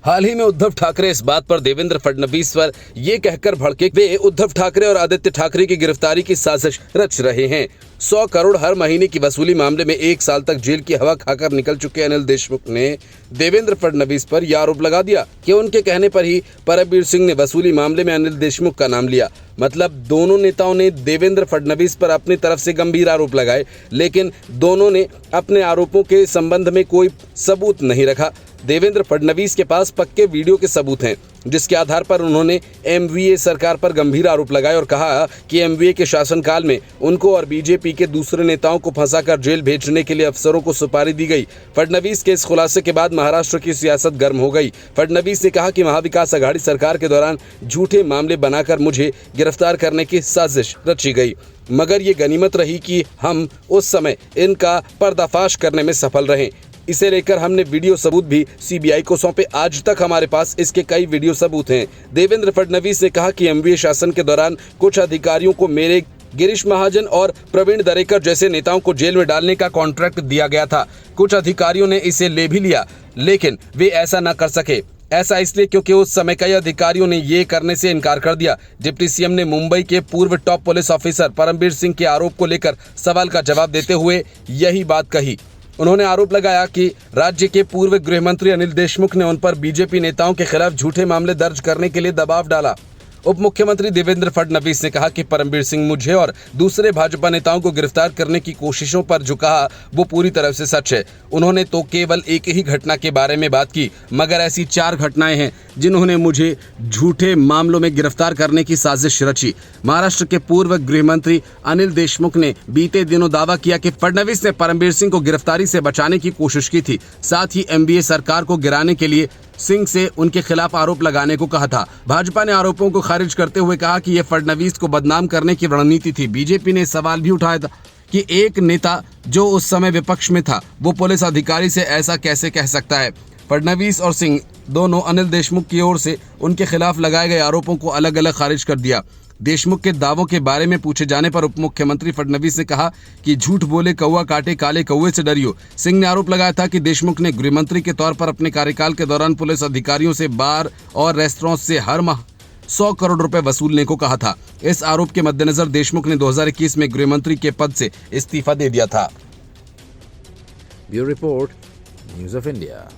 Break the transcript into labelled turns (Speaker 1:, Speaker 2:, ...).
Speaker 1: हाल ही में उद्धव ठाकरे इस बात पर देवेंद्र फडणवीस पर ये कहकर भड़के वे उद्धव ठाकरे और आदित्य ठाकरे की गिरफ्तारी की साजिश रच रहे हैं। 100 करोड़ हर महीने की वसूली मामले में 1 साल तक जेल की हवा खाकर निकल चुके अनिल देशमुख ने देवेंद्र फडणवीस पर यह आरोप लगा दिया कि उनके कहने पर ही परमबीर सिंह ने वसूली मामले में अनिल देशमुख का नाम लिया। मतलब दोनों नेताओं ने देवेंद्र फडणवीस पर अपनी तरफ से गंभीर आरोप लगाए, लेकिन दोनों ने अपने आरोपों के संबंध में कोई सबूत नहीं रखा। देवेंद्र फडणवीस के पास पक्के वीडियो के सबूत हैं, जिसके आधार पर उन्होंने एमवीए सरकार पर गंभीर आरोप लगाए और कहा कि एमवीए के शासनकाल में उनको और बीजेपी के दूसरे नेताओं को फंसाकर जेल भेजने के लिए अफसरों को सुपारी दी गई। फडणवीस के इस खुलासे के बाद महाराष्ट्र की सियासत गर्म हो गई। फडणवीस ने कहा कि महाविकास आघाड़ी सरकार के दौरान झूठे मामले बनाकर मुझे गिरफ्तार करने की साजिश रची गई, मगर ये गनीमत रही कि हम उस समय इनका पर्दाफाश करने में सफल रहे। इसे लेकर हमने वीडियो सबूत भी सीबीआई को सौंपे। आज तक हमारे पास इसके कई वीडियो सबूत हैं। देवेंद्र फडणवीस ने कहा कि एमवीए शासन के दौरान कुछ अधिकारियों को मेरे गिरीश महाजन और प्रवीण दरेकर जैसे नेताओं को जेल में डालने का कॉन्ट्रैक्ट दिया गया था। कुछ अधिकारियों ने इसे ले भी लिया, लेकिन वे ऐसा न कर सके। ऐसा इसलिए क्योंकि उस समय कई अधिकारियों ने ये करने से इनकार कर दिया। डिप्टी सीएम ने मुंबई के पूर्व top police officer Parambir Singh के आरोप को लेकर सवाल का जवाब देते हुए यही बात कही। उन्होंने आरोप लगाया कि राज्य के पूर्व गृह मंत्री अनिल देशमुख ने उन पर बीजेपी नेताओं के खिलाफ झूठे मामले दर्ज करने के लिए दबाव डाला। उप मुख्यमंत्री देवेंद्र फडणवीस ने कहा कि परमबीर सिंह मुझे और दूसरे भाजपा नेताओं को गिरफ्तार करने की कोशिशों पर जो कहा वो पूरी तरह से सच है। उन्होंने तो केवल एक ही घटना के बारे में बात की, मगर ऐसी 4 घटनाएं हैं जिन्होंने मुझे झूठे मामलों में गिरफ्तार करने की साजिश रची। महाराष्ट्र के पूर्व गृह मंत्री अनिल देशमुख ने बीते दिनों दावा किया कि फडणवीस ने परमबीर सिंह को गिरफ्तारी से बचाने की कोशिश की थी। साथ ही एमवीए सरकार को गिराने के लिए सिंह से उनके खिलाफ आरोप लगाने को कहा था। भाजपा ने आरोपों को खारिज करते हुए कहा कि यह फडणवीस को बदनाम करने की रणनीति थी। बीजेपी ने सवाल भी उठाया था कि एक नेता जो उस समय विपक्ष में था वो पुलिस अधिकारी से ऐसा कैसे कह सकता है। फडणवीस और सिंह दोनों अनिल देशमुख की ओर से उनके खिलाफ लगाए गए आरोपों को अलग अलग खारिज कर दिया। देशमुख के दावों के बारे में पूछे जाने पर उप मुख्यमंत्री फडणवीस ने कहा कि झूठ बोले कौवा काटे काले कौवे से डरियो। सिंह ने आरोप लगाया था कि देशमुख ने गृह मंत्री के तौर पर अपने कार्यकाल के दौरान पुलिस अधिकारियों से बार और रेस्तरां से हर माह 100 करोड़ रुपए वसूलने को कहा था। इस आरोप के मद्देनजर देशमुख ने 2021 में गृह मंत्री के पद से इस्तीफा दे दिया था।
Speaker 2: Bureau report, news of India.